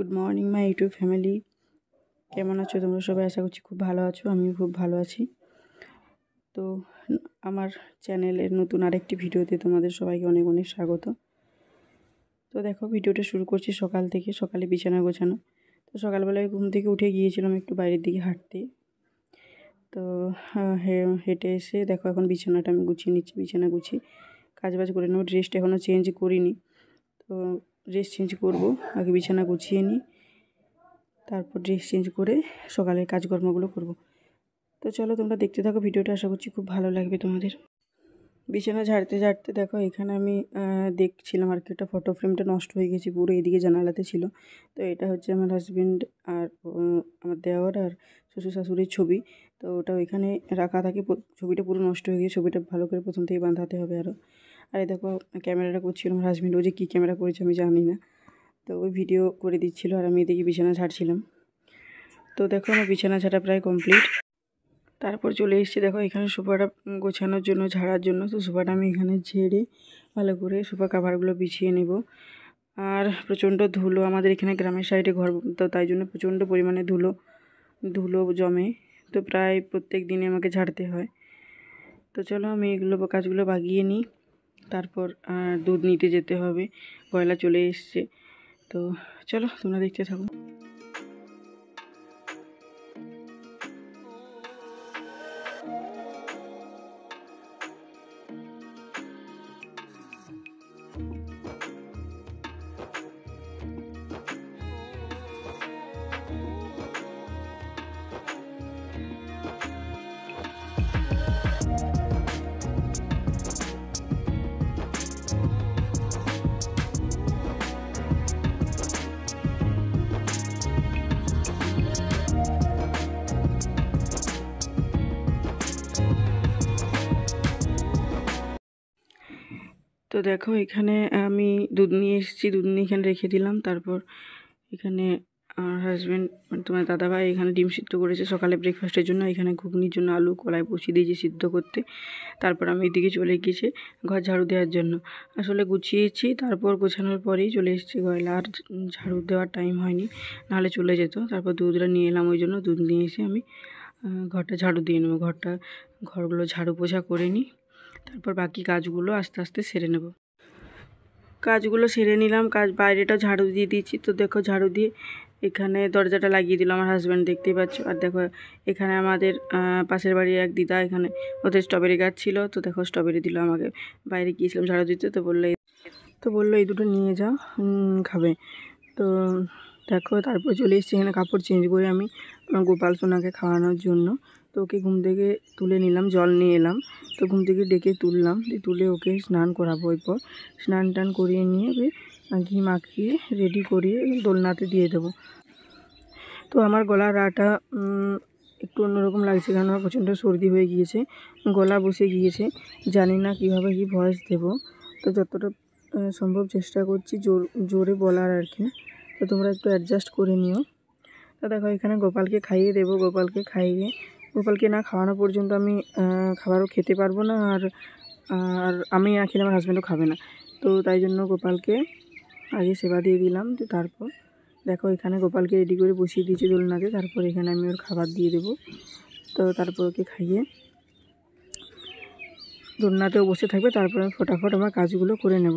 Good morning my YouTube family. কেমন আছো তোমরা সবাই? আশা করছি খুব ভালো আছো। আমিও খুব ভালো আছি। তো আমার চ্যানেলের নতুন আরেকটি ভিডিওতে তোমাদের সবাইকে অনেক অনেক স্বাগত। তো দেখো, ভিডিওটা শুরু করছি সকাল থেকে। সকালে বিছানা গোছানো। তো সকালবেলায় ঘুম থেকে উঠে গিয়েছিলাম একটু বাইরের দিকে হাঁটতে। তো হেঁটে এসে দেখো এখন বিছানাটা আমি গুছিয়ে নিচ্ছি। বিছানা গুছিয়ে কাজবাজ করে নেবো। ড্রেসটা এখনও চেঞ্জ করিনি, তো ড্রেস চেঞ্জ করব। আগে বিছানা গুছিয়ে নিই, তারপর ড্রেস চেঞ্জ করে সকালের কাজকর্মগুলো করব। তো চলো তোমরা দেখতে থাকো ভিডিওটা। আশা করছি খুব ভালো লাগবে তোমাদের। বিছানা ঝাড়তে ঝাড়তে দেখো এখানে আমি দেখছিলাম আর কি, একটা ফটো ফ্রেমটা নষ্ট হয়ে গেছে পুরো, এদিকে জানালাতে ছিল। তো এটা হচ্ছে আমার হাজব্যান্ড আর আমার দেওর আর শ্বশুর শাশুড়ির ছবি। তো ওটা ওইখানে রাখা থাকে। ছবিটা পুরো নষ্ট হয়ে গিয়ে ছবিটা ভালো করে প্রথম থেকে বাঁধাতে হবে আরও। আর এই দেখো ক্যামেরাটা করছিল আমার হাজব্যান্ড। ও যে কী ক্যামেরা করেছে আমি জানি না, তো ওই ভিডিও করে দিচ্ছিলো আর আমি এদিকে বিছানা ঝাড়ছিলাম। তো দেখো আমার বিছানা ঝাড়া প্রায় কমপ্লিট। তারপর চলে এসেছি দেখো এখানে সোফাটা গোছানোর জন্য, ঝাড়ার জন্য। তো সোফাটা আমি এখানে ঝেড়ে ভালো করে সোফা কাভারগুলো বিছিয়ে নেব। আর প্রচণ্ড ধুলো আমাদের এখানে গ্রামের সাইডে ঘর, তো তাই জন্য প্রচণ্ড পরিমাণে ধুলো জমে। তো প্রায় প্রত্যেক দিনে আমাকে ঝাড়তে হয়। তো চলো আমি এগুলো কাজগুলো বাগিয়ে নিই। তারপর দুধ নিতে যেতে হবে, গয়লা চলে এসছে। তো চলো তোমরা দেখতে থাকো। তো দেখো এখানে আমি দুধ নিয়ে এসেছি, দুধ নিয়ে এখানে রেখে দিলাম। তারপর এখানে আমার হাজব্যান্ড মানে তোমার দাদাভাই এখানে ডিম সিদ্ধ করেছে সকালে ব্রেকফাস্টের জন্য। এখানে ঘুগনির জন্য আলু কলাই বসিয়ে দিয়েছি সিদ্ধ করতে। তারপর আমি এদিকে চলে গিয়েছি ঘর ঝাড়ু দেওয়ার জন্য। আসলে গুছিয়েছি, তারপর গোছানোর পরেই চলে এসেছি গয়লা। আর ঝাড়ু দেওয়ার টাইম হয়নি, নাহলে চলে যেত। তারপর দুধটা নিয়ে এলাম, ওই জন্য দুধ নিয়ে এসে আমি ঘরটা ঝাড়ু দিয়ে নেবো। ঘরগুলো ঝাড়ু পোছা করে নিই, তারপর বাকি কাজগুলো আস্তে আস্তে সেরে নেব। কাজগুলো সেরে নিলাম, বাইরেটা ঝাড়ু দিয়ে দিয়েছি। তো দেখো ঝাড়ু দিয়ে এখানে দরজাটা লাগিয়ে দিল আমার হাজব্যান্ড, দেখতেই পাচ্ছ। আর দেখো এখানে আমাদের পাশের বাড়ির এক দিদা, এখানে ওদের স্ট্রবেরি গাছ ছিল। তো দেখো স্ট্রবেরি দিল আমাকে। বাইরে গিয়েছিলাম ঝাড়ু দিতে, তো বললো এই দুটো নিয়ে যাও, খাবে। তো দেখো তারপর চলে এসেছি এখানে কাপড় চেঞ্জ করে আমি গোপাল সোনাকে খাওয়ানোর জন্য। তো ওকে ঘুম থেকে তুলে নিলাম, জল নিয়ে এলাম। তো ঘুম থেকে ডেকে তুললাম, তুলে ওকে স্নান করাবো। এরপর স্নান টান করিয়ে নিয়ে ঘি মাখিয়ে রেডি করিয়ে দোলনাতে দিয়ে দেবো। তো আমার গলার রাটা একটু অন্যরকম লাগছে, কারণ আমার প্রচণ্ড সর্দি হয়ে গিয়েছে, গলা বসে গিয়েছে। জানি না কীভাবে কি ভয়েস দেবো। তো যতটা সম্ভব চেষ্টা করছি জোরে বলার আর কি। তো তোমরা একটু অ্যাডজাস্ট করে নিও। তো দেখো এখানে গোপালকে খাইয়ে দেবো। গোপালকে না খাওয়ানো পর্যন্ত আমি খাবারও খেতে পারবো না। আর আমি না খেলে আমার হাজব্যান্ডও খাবে না। তো তাই জন্য গোপালকে আগে সেবা দিয়ে দিলাম। তো তারপর দেখো এখানে গোপালকে রেডি করে বসিয়ে দিয়েছি দোলনাতে। তারপর এখানে আমি ওর খাবার দিয়ে দেবো। তো তারপর ওকে খাইয়ে দোলনাতেও বসে থাকবে। তারপর আমি ফটাফট আমার কাজগুলো করে নেব।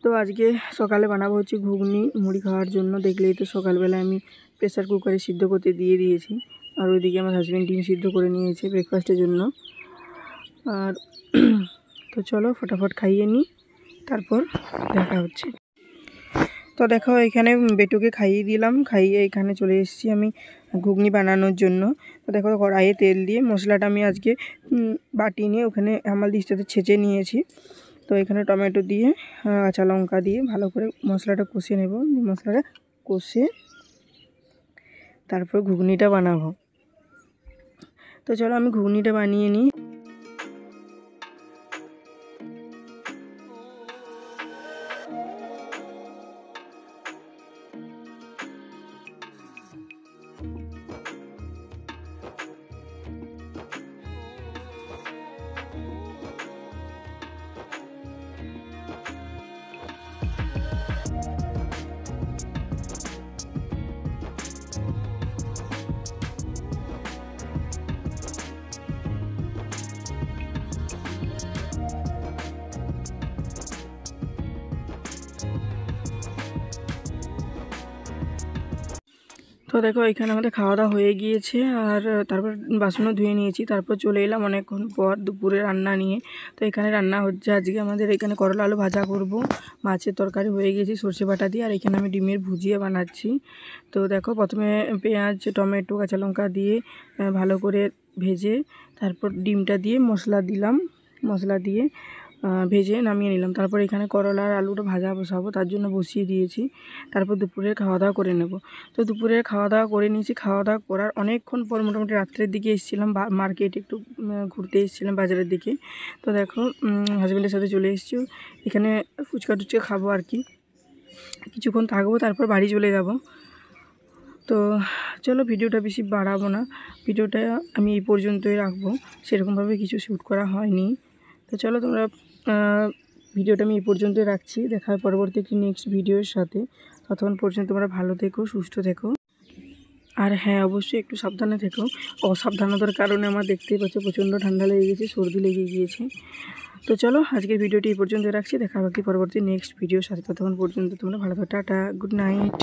তো আজকে সকালে বানাবো হচ্ছে ঘুগনি মুড়ি খাওয়ার জন্য। দেখলেই তো সকালবেলায় আমি প্রেসার কুকারে সিদ্ধ করতে দিয়ে দিয়েছি। আর ওইদিকে আমার হাজব্যান্ড ডিম সিদ্ধ করে নিয়েছে ব্রেকফাস্টের জন্য। আর তো চলো ফটাফট খাইয়ে নিই, তারপর দেখা হচ্ছে। তো দেখো এখানে বেটুকে খাইয়ে দিলাম, খাইয়ে এখানে চলে এসেছি আমি ঘুগনি বানানোর জন্য। তো দেখো কড়াইয়ে তেল দিয়ে মশলাটা আমি আজকে বাটি নিয়ে ওখানে হামাল দিস্তাতে ছেঁচে নিয়েছি। তো এখানে টমেটো দিয়ে কাঁচা লঙ্কা দিয়ে ভালো করে মশলাটা কষে নেব। মশলাটা কষে তারপর ঘুগনিটা বানাবো। তো চলো আমি ঘুগনিটা বানিয়ে নিই। তো দেখো এখানে আমাদের খাওয়া দাওয়া হয়ে গিয়েছে, আর তারপর বাসনও ধুয়ে নিয়েছি। তারপর চলে এলাম অনেকক্ষণ পর দুপুরে রান্না নিয়ে। তো এখানে রান্না হচ্ছে আজকে আমাদের এখানে করলা আলু ভাজা করব, মাছের তরকারি হয়ে গেছে সর্ষে বাটা দিয়ে, আর এখানে আমি ডিমের ভুজিয়া বানাচ্ছি। তো দেখো প্রথমে পেঁয়াজ টমেটো কাঁচা লঙ্কা দিয়ে ভালো করে ভেজে তারপর ডিমটা দিয়ে মশলা দিলাম, মশলা দিয়ে ভেজে নামিয়ে নিলাম। তারপর এখানে করলা আর আলুটা ভাজা বসাবো, তার জন্য বসিয়ে দিয়েছি। তারপর দুপুরের খাওয়া দাওয়া করে নেব। তো দুপুরের খাওয়া দাওয়া করে নিয়েছি। খাওয়া দাওয়া করার অনেকক্ষণ পর মোটামুটি রাত্রের দিকে এসেছিলাম, মার্কেটে একটু ঘুরতে এসেছিলাম বাজারের দিকে। তো দেখো হাজব্যান্ডের সাথে চলে এসেছি, এখানে ফুচকা টুচকা খাবো আর কি, কিছুক্ষণ থাকবো তারপর বাড়ি চলে যাব। তো চলো ভিডিওটা বেশি বাড়াবো না, ভিডিওটা আমি এই পর্যন্তই রাখবো, সেরকমভাবে কিছু শ্যুট করা হয়নি। তো চলো তোমরা ভিডিওটা আমি এই পর্যন্তই রাখছি, দেখা হয় পরবর্তী একটি নেক্সট ভিডিওর সাথে। ততক্ষণ পর্যন্ত তোমরা ভালো থেকো, সুস্থ থেকো, আর হ্যাঁ অবশ্যই একটু সাবধানে থেকো। অসাবধানতার কারণে আমার দেখতেই পাচ্ছ প্রচণ্ড ঠান্ডা লেগে গেছে, সর্দি লেগে গিয়েছে। তো চলো আজকের ভিডিওটি এই পর্যন্ত রাখছি, দেখা হবে কি পরবর্তী নেক্সট ভিডিওর সাথে। ততক্ষণ পর্যন্ত তোমরা ভালো থাকো, টাটা, গুড নাইট।